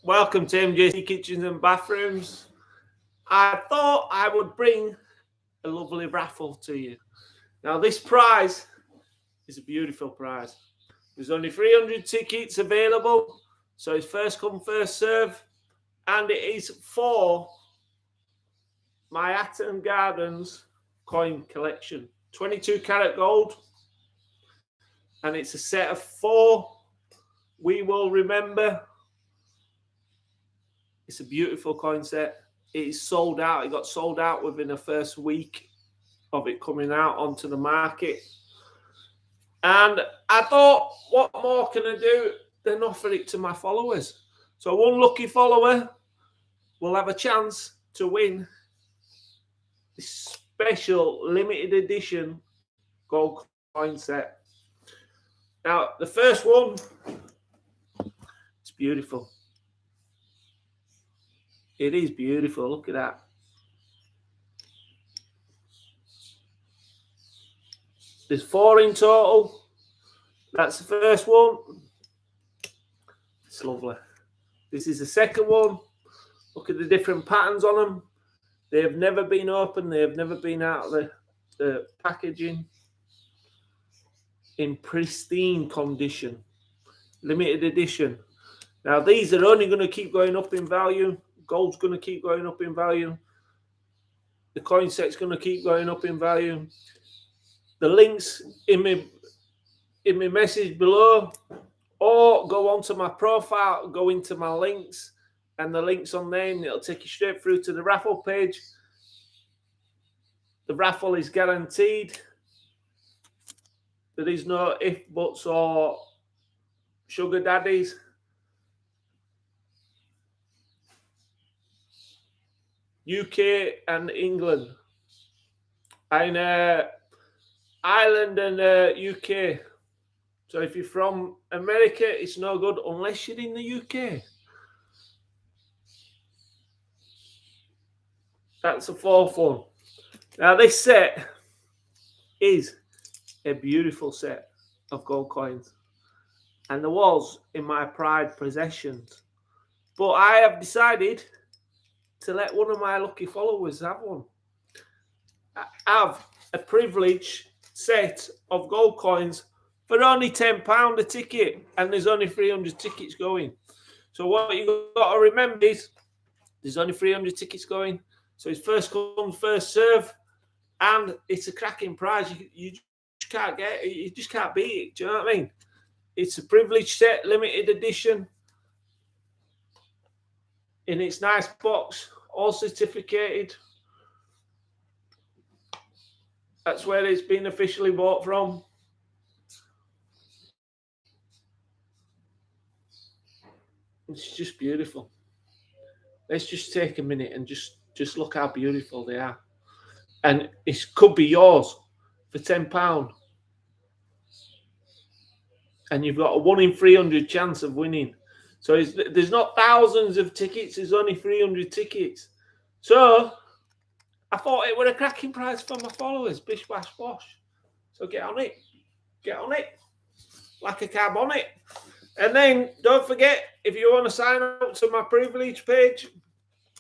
Welcome to MJC Kitchens and Bathrooms. I thought I would bring a lovely raffle to you. Now this prize is a beautiful prize. There's only 300 tickets available, so it's first come, first serve, and it is for my Hatton Gardens coin collection. 22 carat gold, and it's a set of 4. We will remember. It's a beautiful coin set. It is sold out. It got sold out within the first week of it coming out onto the market. And I thought, what more can I do than offer it to my followers? So one lucky follower will have a chance to win this special limited edition gold coin set. Now, the first one, it's beautiful. It is beautiful. Look at that. There's 4 in total. That's the first one. It's lovely. This is the second one. Look at the different patterns on them. They have never been opened. They have never been out of the packaging. In pristine condition. Limited edition. Now, these are only going to keep going up in value. Gold's going to keep going up in value. The coin set's going to keep going up in value. The links in my message below, or go onto my profile, go into my links, and the links on there, and it'll take you straight through to the raffle page. The raffle is guaranteed. There is no ifs, buts, or sugar daddies. UK and England, and Ireland and UK. So if you're from America, it's no good unless you're in the UK. That's the 4th one. Now this set is a beautiful set of gold coins, and there was in my prized possessions, but I have decided to let one of my lucky followers have one. I have a privileged set of gold coins for only £10 a ticket, and there's only 300 tickets going. So what you've got to remember is there's only 300 tickets going, so it's first come, first serve, and it's a cracking prize. You just can't get it. You just can't beat it. Do you know what I mean? It's a privileged set, limited edition, in its nice box, all certificated. That's where it's been officially bought from. It's just beautiful. Let's just take a minute and just look how beautiful they are. And it could be yours for £10. And you've got a 1 in 300 chance of winning. So there's not thousands of tickets, there's only 300 tickets. So I thought it was a cracking prize for my followers, bish, bash, bosh. So get on it. Get on it. Like a cab on it. And then don't forget, if you want to sign up to my privilege page,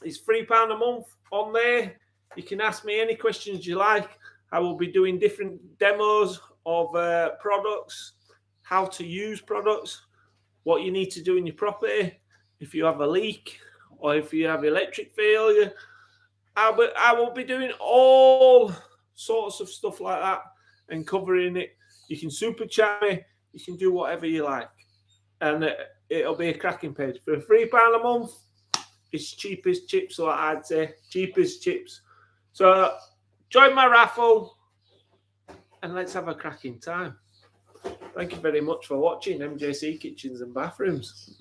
it's £3 a month on there. You can ask me any questions you like. I will be doing different demos of products, how to use products, what you need to do in your property, if you have a leak or if you have electric failure. I will be doing all sorts of stuff like that and covering it. You can super chat me. You can do whatever you like. And it'll be a cracking page. For £3 a month, it's cheap as chips, so I'd say. Cheap as chips. So join my raffle and let's have a cracking time. Thank you very much for watching MJC Kitchens and Bathrooms.